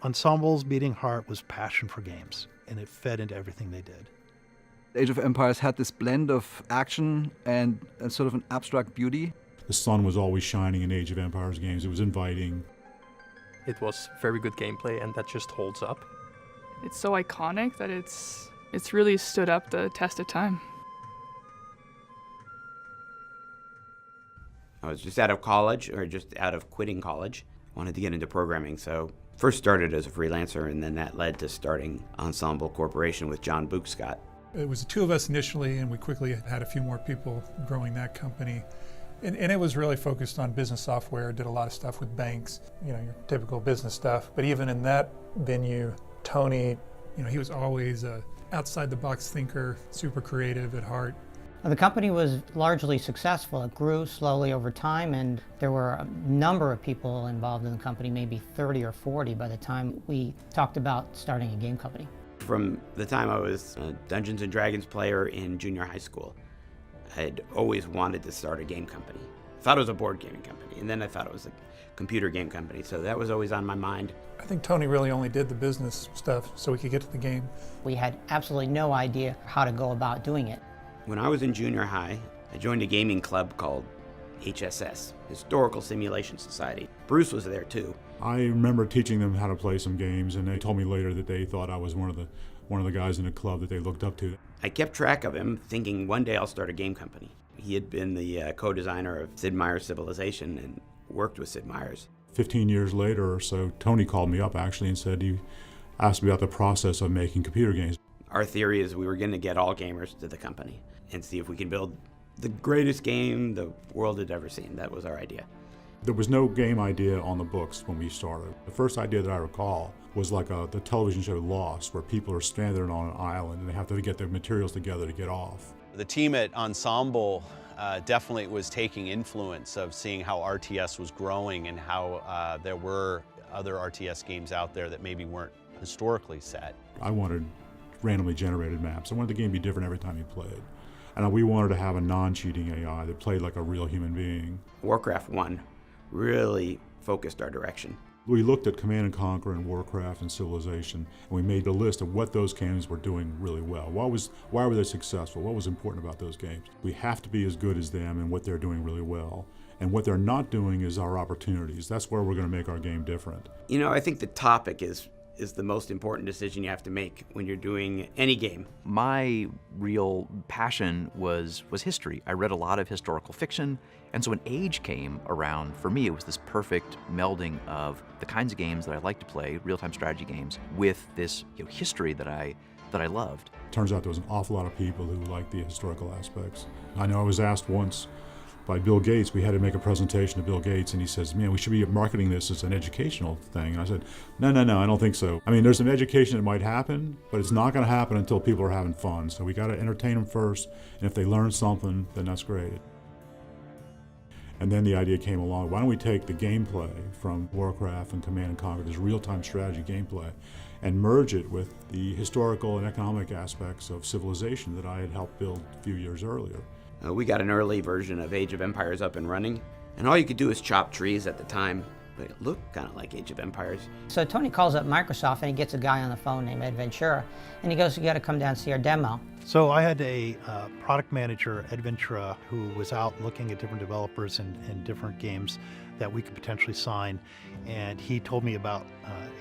Ensemble's beating heart was passion for games, and it fed into everything they did. Age of Empires had this blend of action and sort of an abstract beauty. The sun was always shining in Age of Empires games. It was inviting. It was very good gameplay, and that just holds up. It's so iconic that it's really stood up the test of time. I was just out of college, or just out of quitting college. Wanted to get into programming, so first started as a freelancer, and then that led to starting Ensemble Corporation with John Bookscott. It was the two of us initially, and we quickly had a few more people growing that company. And it was really focused on business software, did a lot of stuff with banks, your typical business stuff. But even in that venue, Tony, he was always a outside-the-box thinker, super creative at heart. The company was largely successful. It grew slowly over time, and there were a number of people involved in the company, maybe 30 or 40 by the time we talked about starting a game company. From the time I was a Dungeons & Dragons player in junior high school, I'd always wanted to start a game company. I thought it was a board gaming company, and then I thought it was a computer game company, so that was always on my mind. I think Tony really only did the business stuff so we could get to the game. We had absolutely no idea how to go about doing it. When I was in junior high, I joined a gaming club called HSS, Historical Simulation Society. Bruce was there too. I remember teaching them how to play some games, and they told me later that they thought I was one of the guys in the club that they looked up to. I kept track of him, thinking one day I'll start a game company. He had been the co-designer of Sid Meier's Civilization and worked with Sid Meier's. 15 years later or so, Tony called me up actually and said he asked me about the process of making computer games. Our theory is we were going to get all gamers to the company and see if we can build the greatest game the world had ever seen. That was our idea. There was no game idea on the books when we started. The first idea that I recall was like the television show Lost, where people are stranded on an island and they have to get their materials together to get off. The team at Ensemble definitely was taking influence of seeing how RTS was growing and how there were other RTS games out there that maybe weren't historically set. I wanted randomly generated maps. I wanted the game to be different every time you played. And we wanted to have a non-cheating AI that played like a real human being. Warcraft 1 really focused our direction. We looked at Command & Conquer and Warcraft and Civilization, and we made a list of what those games were doing really well. Why were they successful? What was important about those games? We have to be as good as them in what they're doing really well. And what they're not doing is our opportunities. That's where we're going to make our game different. I think the topic is the most important decision you have to make when you're doing any game. My real passion was history. I read a lot of historical fiction, and so when Age came around, for me it was this perfect melding of the kinds of games that I like to play, real-time strategy games, with this history that I loved. Turns out there was an awful lot of people who liked the historical aspects. I know I was asked once by Bill Gates. We had to make a presentation to Bill Gates, and he says, man, we should be marketing this as an educational thing. And I said, no, I don't think so. I mean, there's some education that might happen, but it's not going to happen until people are having fun. So we got to entertain them first, and if they learn something, then that's great. And then the idea came along, why don't we take the gameplay from Warcraft and Command & Conquer, this real-time strategy gameplay, and merge it with the historical and economic aspects of Civilization that I had helped build a few years earlier. We got an early version of Age of Empires up and running, and all you could do is chop trees at the time, but it looked kind of like Age of Empires. So Tony calls up Microsoft and he gets a guy on the phone named Ed Ventura, and he goes, you got to come down and see our demo. So I had a product manager, Ed Ventura, who was out looking at different developers and different games that we could potentially sign, and he told me about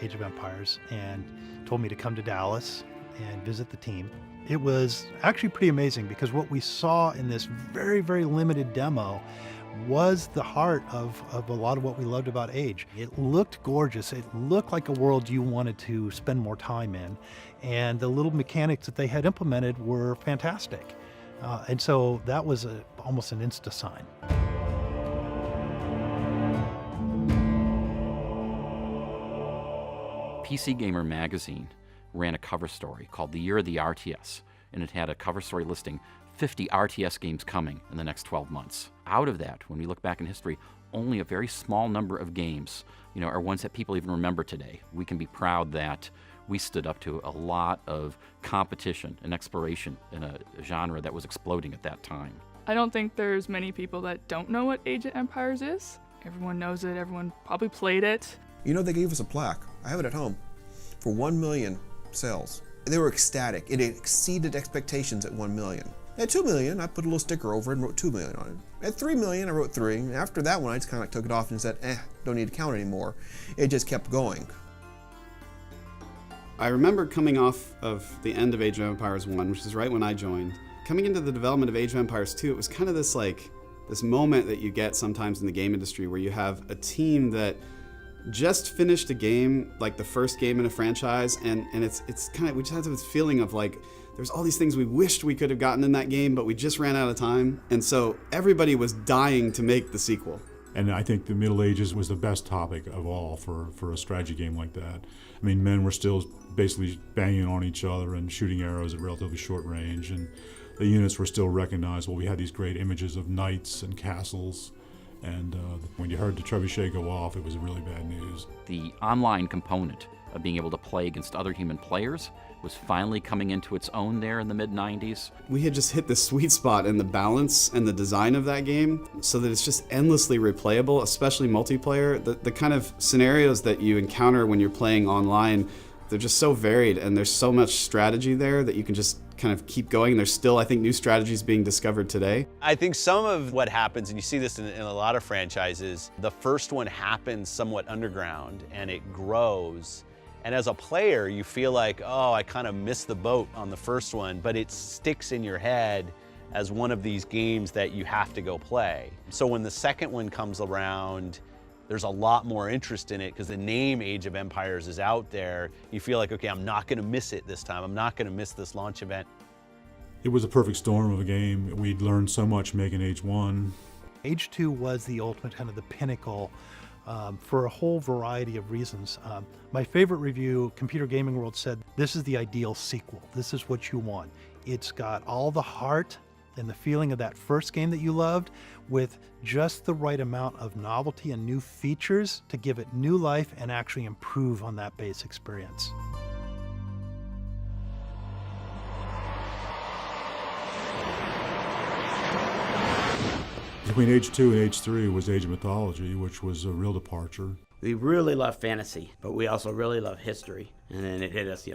Age of Empires and told me to come to Dallas and visit the team. It was actually pretty amazing because what we saw in this very, very limited demo was the heart of a lot of what we loved about Age. It looked gorgeous. It looked like a world you wanted to spend more time in. And the little mechanics that they had implemented were fantastic. And so that was almost an insta sign. PC Gamer magazine ran a cover story called The Year of the RTS, and it had a cover story listing 50 RTS games coming in the next 12 months. Out of that, when we look back in history, only a very small number of games, are ones that people even remember today. We can be proud that we stood up to a lot of competition and exploration in a genre that was exploding at that time. I don't think there's many people that don't know what Age of Empires is. Everyone knows it, everyone probably played it. They gave us a plaque. I have it at home. for 1 million sales. They were ecstatic. It exceeded expectations at 1 million. At 2 million, I put a little sticker over it and wrote 2 million on it. At 3 million, I wrote 3. And after that one, I just kind of took it off and said, don't need to count anymore. It just kept going. I remember coming off of the end of Age of Empires 1, which is right when I joined. Coming into the development of Age of Empires 2, it was kind of this moment that you get sometimes in the game industry where you have a team that just finished a game, like the first game in a franchise, and it's kind of, we just have this feeling of like, there's all these things we wished we could have gotten in that game, but we just ran out of time. And so everybody was dying to make the sequel. And I think the Middle Ages was the best topic of all for a strategy game like that. I mean, men were still basically banging on each other and shooting arrows at relatively short range, and the units were still recognizable. We had these great images of knights and castles, and when you heard the trebuchet go off, it was really bad news. The online component of being able to play against other human players was finally coming into its own there in the mid-90s. We had just hit the sweet spot in the balance and the design of that game so that it's just endlessly replayable, especially multiplayer. The kind of scenarios that you encounter when you're playing online, they're just so varied, and there's so much strategy there that you can just kind of keep going. There's still, I think, new strategies being discovered today. I think some of what happens, and you see this in a lot of franchises, the first one happens somewhat underground and it grows. And as a player, you feel like, oh, I kind of missed the boat on the first one, but it sticks in your head as one of these games that you have to go play. So when the second one comes around, there's a lot more interest in it because the name Age of Empires is out there. You feel like, okay, I'm not going to miss it this time. I'm not going to miss this launch event. It was a perfect storm of a game. We'd learned so much making Age 1. Age 2 was the ultimate, kind of the pinnacle for a whole variety of reasons. My favorite review, Computer Gaming World, said, this is the ideal sequel. This is what you want. It's got all the heart and the feeling of that first game that you loved with just the right amount of novelty and new features to give it new life and actually improve on that base experience. Between Age 2 and Age 3 was Age of Mythology, which was a real departure. We really love fantasy, but we also really love history. And then it hit us,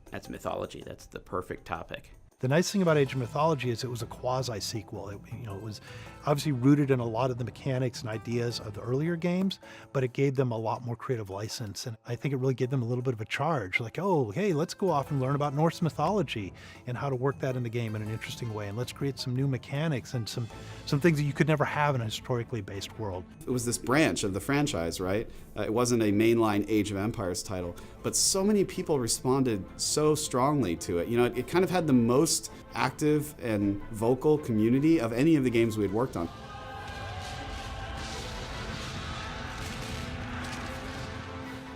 that's mythology. That's the perfect topic. The nice thing about Age of Mythology is it was a quasi-sequel. It was obviously rooted in a lot of the mechanics and ideas of the earlier games, but it gave them a lot more creative license. And I think it really gave them a little bit of a charge. Like, oh, hey, let's go off and learn about Norse mythology and how to work that in the game in an interesting way. And let's create some new mechanics and some things that you could never have in a historically based world. It was this branch of the franchise, right? It wasn't a mainline Age of Empires title, but so many people responded so strongly to it. It kind of had the most active and vocal community of any of the games we had worked on.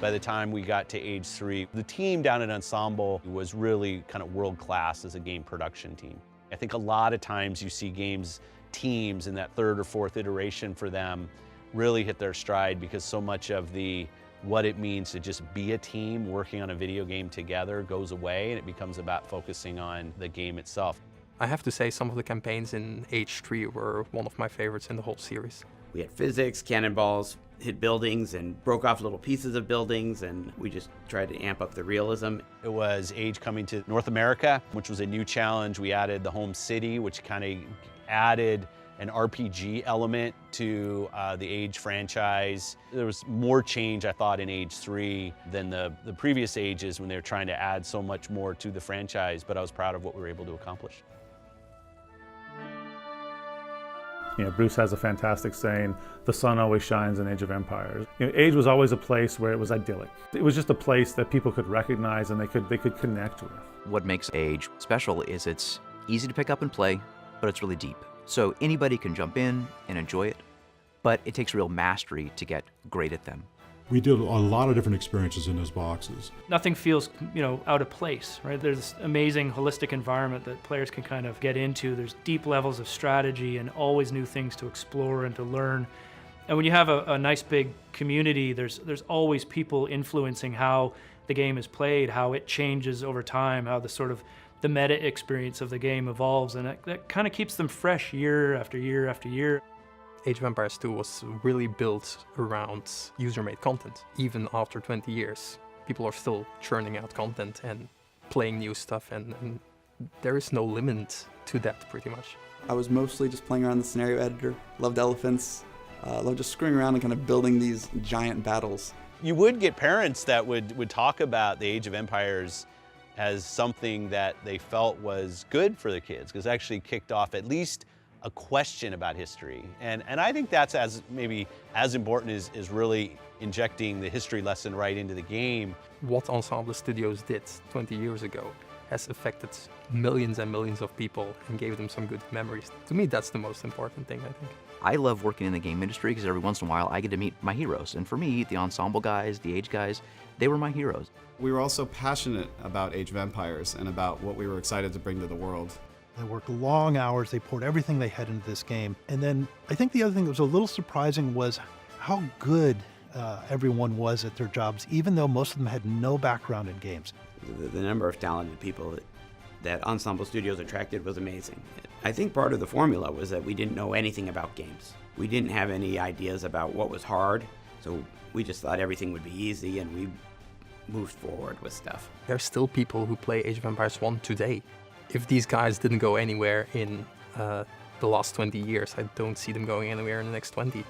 By the time we got to Age 3, the team down at Ensemble was really kind of world-class as a game production team. I think a lot of times you see teams in that third or fourth iteration for them really hit their stride because so much of what it means to just be a team working on a video game together goes away, and it becomes about focusing on the game itself. I have to say some of the campaigns in Age 3 were one of my favorites in the whole series. We had physics, cannonballs, hit buildings and broke off little pieces of buildings, and we just tried to amp up the realism. It was Age coming to North America, which was a new challenge. We added the home city, which kind of added an RPG element to the Age franchise. There was more change, I thought, in Age 3 than the previous Ages when they were trying to add so much more to the franchise, but I was proud of what we were able to accomplish. Bruce has a fantastic saying, the sun always shines in Age of Empires. Age was always a place where it was idyllic. It was just a place that people could recognize and they could connect with. What makes Age special is it's easy to pick up and play, but it's really deep. So anybody can jump in and enjoy it, but it takes real mastery to get great at them. We did a lot of different experiences in those boxes. Nothing feels, out of place, right? There's this amazing holistic environment that players can kind of get into. There's deep levels of strategy and always new things to explore and to learn. And when you have a nice big community, there's always people influencing how the game is played, how it changes over time, how the meta experience of the game evolves, and that kind of keeps them fresh year after year after year. Age of Empires 2 was really built around user-made content, even after 20 years, People are still churning out content and playing new stuff, and there is no limit to that, pretty much. I was mostly just playing around the scenario editor, loved elephants, loved just screwing around and kind of building these giant battles. You would get parents that would talk about the Age of Empires as something that they felt was good for the kids, because it actually kicked off at least a question about history. And I think that's maybe as important as really injecting the history lesson right into the game. What Ensemble Studios did 20 years ago has affected millions and millions of people and gave them some good memories. To me, that's the most important thing, I think. I love working in the game industry because every once in a while I get to meet my heroes. And for me, the Ensemble guys, the Age guys, they were my heroes. We were also passionate about Age of Empires and about what we were excited to bring to the world. They worked long hours, they poured everything they had into this game. And then I think the other thing that was a little surprising was how good everyone was at their jobs, even though most of them had no background in games. The number of talented people that Ensemble Studios attracted was amazing. I think part of the formula was that we didn't know anything about games. We didn't have any ideas about what was hard, so we just thought everything would be easy, and we moved forward with stuff. There's still people who play Age of Empires 1 today. If these guys didn't go anywhere in the last 20 years, I don't see them going anywhere in the next 20.